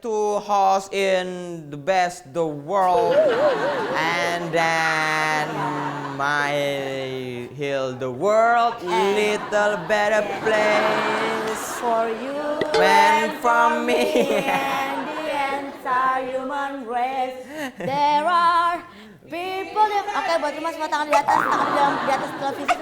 to host in the best the world, and then my heal the world, little better place For you when from me. and the entire human race, there are people yang... Oke, buat rumah semua tangan di atas, di atas televisi.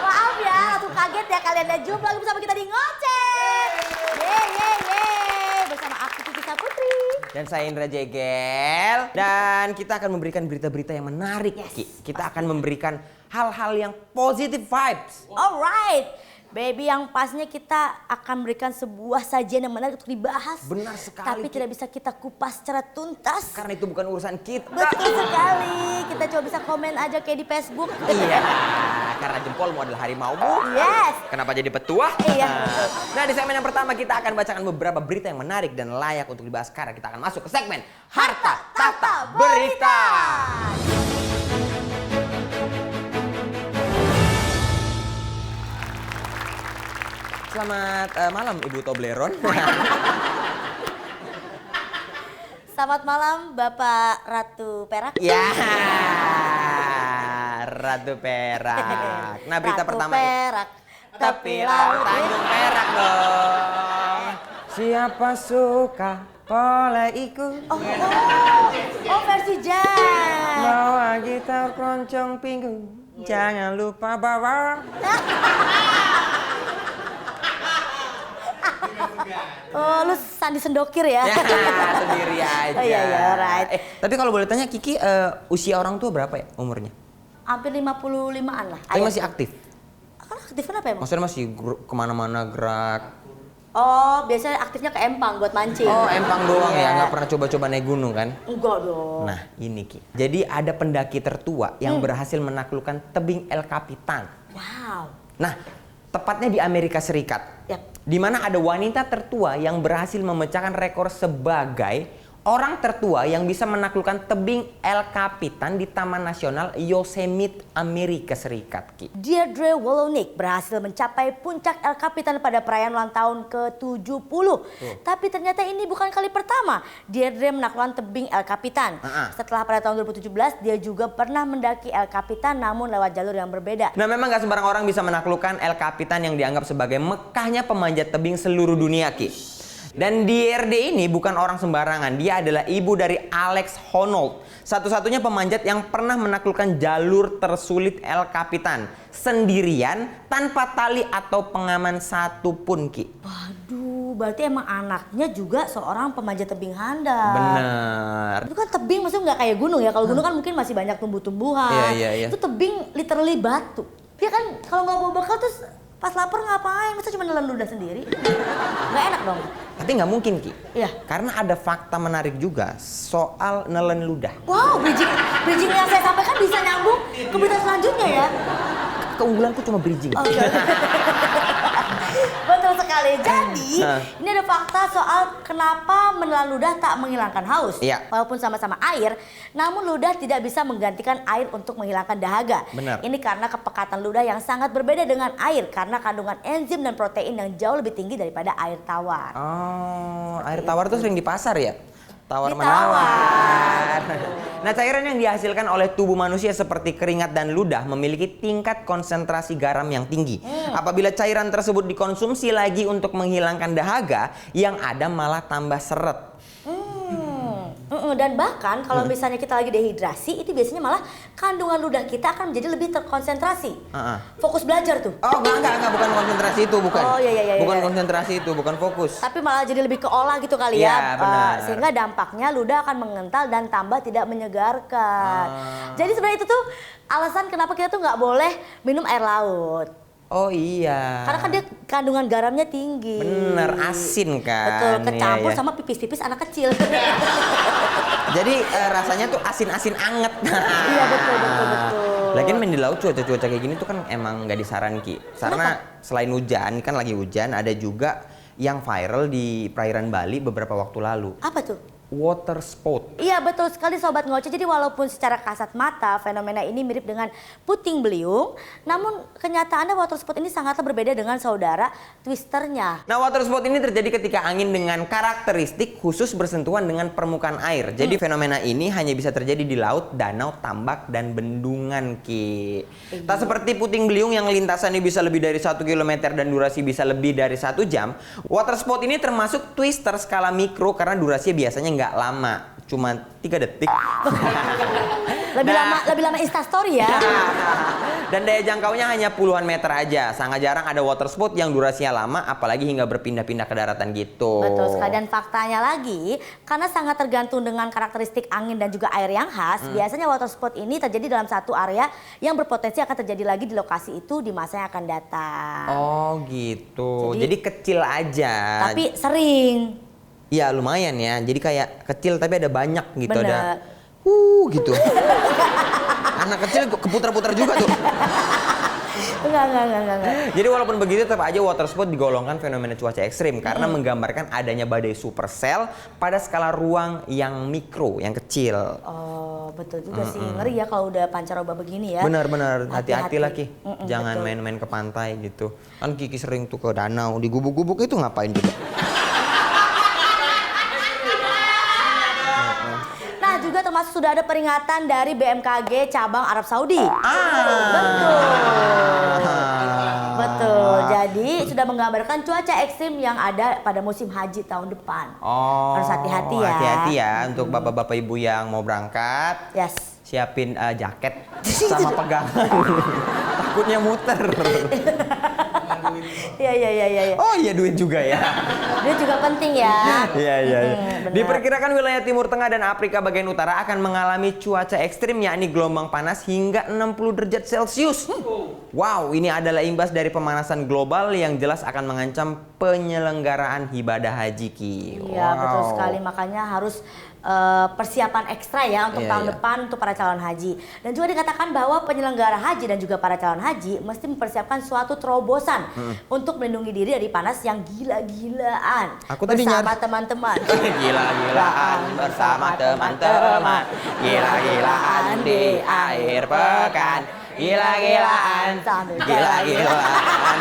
Maaf ya, langsung kaget ya kalian dan jumpa lagi bersama kita di Ngoceh. Yeay, bersama aku Kiki Saputri. Dan saya Indra Jegel. Dan kita akan memberikan berita-berita yang menarik, Ki. Kita akan memberikan hal-hal yang positive vibes. Alright. Baby, yang pastinya kita akan memberikan sebuah sajian yang menarik untuk dibahas. Benar sekali. Tapi tidak bisa kita kupas secara tuntas. Karena itu bukan urusan kita. Betul sekali. Kita coba bisa komen aja kayak di Facebook. Iya, karena jempolmu adalah harimaumu. Yes. Kenapa jadi petua? Iya. Nah, di segmen yang pertama kita akan bacakan beberapa berita yang menarik dan layak untuk dibahas. Karena kita akan masuk ke segmen Harta Tata Berita. Selamat malam Ibu Tobleron. Selamat malam Bapak Ratu Perak. Ya, Ratu Perak. Nah, berita Ratu pertama. Perak. Tapi laut Tanjung Perak dong. Siapa suka boleh ikut. Oh, versi jazz. Bawa gitar keroncong pinggung. Jangan lupa bawa. Oh, lu Sandi Sendokir ya? Ya, sendiri aja. Oh iya, right. Tapi kalau boleh tanya Kiki, usia orang tua berapa ya umurnya? Hampir 55-an lah. Tapi masih aktif? Kan aktif kenapa emang? Maksudnya masih kemana-mana gerak? Oh, biasanya aktifnya ke Empang buat mancing. Oh, empang doang Iya. ya? Nggak pernah coba-coba naik gunung kan? Enggak dong. Nah, ini Ki. Jadi ada pendaki tertua yang berhasil menaklukkan tebing El Capitan. Wow. Nah, tepatnya di Amerika Serikat. Yap. Di mana ada wanita tertua yang berhasil memecahkan rekor sebagai orang tertua yang bisa menaklukkan tebing El Capitan di Taman Nasional Yosemite, Amerika Serikat, Ki. Deirdre Wolonik berhasil mencapai puncak El Capitan pada perayaan ulang tahun ke-70. Tapi ternyata ini bukan kali pertama Deirdre menaklukkan tebing El Capitan. Setelah pada tahun 2017, dia juga pernah mendaki El Capitan namun lewat jalur yang berbeda. Nah, memang gak sembarang orang bisa menaklukkan El Capitan yang dianggap sebagai Mekahnya pemanjat tebing seluruh dunia, Ki. Dan Deirdre ini bukan orang sembarangan. Dia adalah ibu dari Alex Honnold, satu-satunya pemanjat yang pernah menaklukkan jalur tersulit El Capitan sendirian tanpa tali atau pengaman satupun, Ki. Waduh, berarti emang anaknya juga seorang pemanjat tebing handal. Bener. Itu kan tebing maksudnya nggak kayak gunung ya. Kalau gunung kan mungkin masih banyak tumbuh-tumbuhan. Iya. Itu tebing literally batu. Dia kan kalau nggak bawa bekal terus pas lapar ngapain? Masa cuma nelen ludah sendiri? Nggak enak dong. Tapi nggak mungkin, Ki. Iya. Karena ada fakta menarik juga soal nelen ludah. Wow, bridging yang saya sampaikan bisa nyambung ke berita selanjutnya ya. Keunggulanku cuma bridging. Oke. Betul sekali. Jadi, ini ada fakta soal kenapa menelan ludah tak menghilangkan haus. Iya. Walaupun sama-sama air, namun ludah tidak bisa menggantikan air untuk menghilangkan dahaga. Benar. Ini karena kepekatan ludah yang sangat berbeda dengan air karena kandungan enzim dan protein yang jauh lebih tinggi daripada air tawar. Oh, air tawar tuh sering di pasar ya? Tawar Ditawar. menawar. Nah, cairan yang dihasilkan oleh tubuh manusia seperti keringat dan ludah memiliki tingkat konsentrasi garam yang tinggi. Apabila cairan tersebut dikonsumsi lagi untuk menghilangkan dahaga, yang ada malah tambah seret. Dan bahkan kalau misalnya kita lagi dehidrasi, itu biasanya malah kandungan ludah kita akan menjadi lebih terkonsentrasi. Fokus belajar tuh. Oh, enggak, bukan konsentrasi itu, bukan. Oh, iya. Bukan konsentrasi itu, bukan fokus. Tapi malah jadi lebih ke olah gitu kali Iya, ya. benar. Sehingga dampaknya ludah akan mengental dan tambah tidak menyegarkan. Jadi sebenarnya itu tuh alasan kenapa kita tuh nggak boleh minum air laut. Oh iya. Karena kan dia kandungan garamnya tinggi. Bener, asin kan. Betul, kecampur Iya. sama pipis-pipis anak kecil. Jadi rasanya tuh asin-asin anget. Iya betul. Lagian main di laut cuaca-cuaca kayak gini tuh kan emang nggak disaran, Ki. Karena selain hujan, kan lagi hujan, ada juga yang viral di perairan Bali beberapa waktu lalu. Apa tuh? water spout. Iya betul sekali Sobat Ngoceh. Jadi walaupun secara kasat mata fenomena ini mirip dengan puting beliung, namun kenyataannya water spout ini sangatlah berbeda dengan saudara twisternya. Nah, water spout ini terjadi ketika angin dengan karakteristik khusus bersentuhan dengan permukaan air. Jadi fenomena ini hanya bisa terjadi di laut, danau, tambak, dan bendungan, Ki. Tak seperti puting beliung yang lintasannya bisa lebih dari 1 km dan durasi bisa lebih dari 1 jam. Water spout ini termasuk twister skala mikro karena durasinya biasanya nggak lama, cuma 3 detik. Lebih lama Instastory ya. Dan daya jangkaunya hanya puluhan meter aja. Sangat jarang ada water spout yang durasinya lama, apalagi hingga berpindah-pindah ke daratan gitu. Betul sekali. Dan faktanya lagi, karena sangat tergantung dengan karakteristik angin dan juga air yang khas, biasanya water spout ini terjadi dalam satu area yang berpotensi akan terjadi lagi di lokasi itu di masa yang akan datang. Oh gitu. Jadi kecil aja. Tapi sering. Iya lumayan ya. Jadi kayak kecil tapi ada banyak gitu. Bener. Ada gitu. Anak kecil keputar-putar juga tuh. Enggak. Jadi walaupun begitu tetap aja water spout digolongkan fenomena cuaca ekstrim karena menggambarkan adanya badai supercell pada skala ruang yang mikro, yang kecil. Oh betul juga sih. Ngeri ya kalau udah pancaroba begini ya. Benar-benar hati-hati lah Ki. Jangan betul. main-main ke pantai gitu. Kan Kiki sering tuh ke danau, di gubuk-gubuk itu ngapain juga. Nah juga termasuk sudah ada peringatan dari BMKG cabang Arab Saudi. Betul. Jadi sudah menggambarkan cuaca ekstrim yang ada pada musim haji tahun depan. Harus hati-hati ya. Hati-hati ya untuk bapak-bapak ibu yang mau berangkat. Yes. Siapin jaket sama pegangan. Takutnya muter. Iya. Oh iya duit juga ya. Duit juga penting ya. Iya. Benar. Diperkirakan wilayah Timur Tengah dan Afrika bagian utara akan mengalami cuaca ekstrim yakni gelombang panas hingga 60 derajat Celcius. Wow, ini adalah imbas dari pemanasan global yang jelas akan mengancam penyelenggaraan ibadah haji, Ki. Iya, betul sekali. Makanya harus persiapan ekstra ya untuk tahun depan untuk para calon haji. Dan juga dikatakan bahwa penyelenggara haji dan juga para calon haji mesti mempersiapkan suatu terobosan untuk melindungi diri dari panas yang gila-gilaan. Aku tadi bersama teman-teman. Gila-gilaan bersama teman-teman. Gila-gilaan di akhir pekan. Gila-gilaan. Gila-gilaan.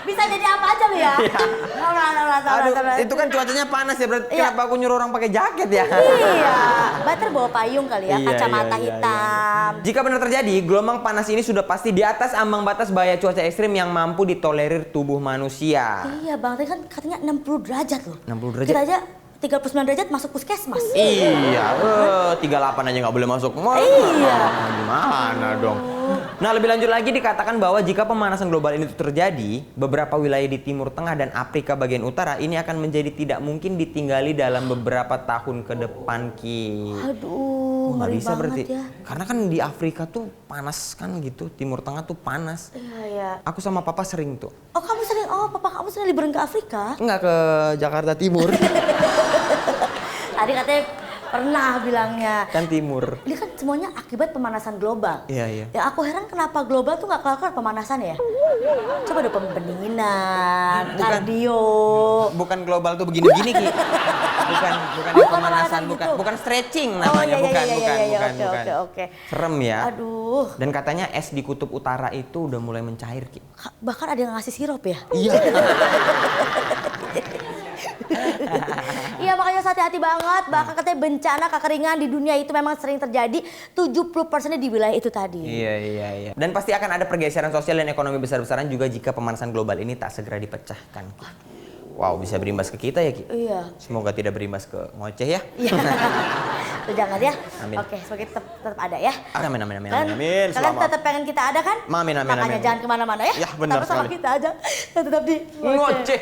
Bisa jadi apa aja lu ya? Aduh, itu kan cuacanya panas ya, berarti kenapa aku nyuruh orang pakai jaket ya? Iya, better bawa payung kali ya, kacamata hitam. Jika benar terjadi, gelombang panas ini sudah pasti di atas ambang batas bahaya cuaca ekstrim yang mampu ditolerir tubuh manusia. Iya bang, tadi kan katanya 60 derajat loh. 60 derajat? Kita aja 39 derajat masuk puskesmas. Iya, 38 aja nggak boleh masuk mall. Iya. Gimana dong? Nah, lebih lanjut lagi dikatakan bahwa jika pemanasan global ini terjadi, beberapa wilayah di Timur Tengah dan Afrika bagian utara ini akan menjadi tidak mungkin ditinggali dalam beberapa tahun ke depan, Ki. Aduh, Nggak ngeri bisa banget berarti. ya. Karena kan di Afrika tuh panas kan gitu, Timur Tengah tuh panas. Iya. Aku sama papa sering tuh. Papa kamu sering liburan ke Afrika? Enggak ke Jakarta Timur. Tadi katanya pernah bilangnya. Kan timur. Ini kan semuanya akibat pemanasan global. Iya. Ya aku heran kenapa global tuh nggak kelar-kelar pemanasan ya? Coba ada pendinginan, kardio. Bukan global tuh begini-begini, Ki. Bukan pemanasan, gitu. bukan stretching Oh, namanya, iya, bukan. Oke. Serem ya. Aduh. Dan katanya es di kutub utara itu udah mulai mencair, Ki. Bahkan ada yang ngasih sirup ya? Iya. Iya makanya hati-hati banget. Bahkan katanya bencana kekeringan di dunia itu memang sering terjadi. 70%-nya di wilayah itu tadi. Iya. Dan pasti akan ada pergeseran sosial dan ekonomi besar-besaran juga jika pemanasan global ini tak segera dipecahkan. Wow, bisa berimbas ke kita ya, Ki? Iya. Semoga tidak berimbas ke ngoceh ya. Iya. Tuh jangan ya. Amin. Oke, semoga tetap ada ya. Amin. Kalian tetap pengen kita ada kan? Amin. Makanya jangan kemana-mana ya. Ya, benar Tetap sama sekali. kita aja. Tetap di Ngoceh.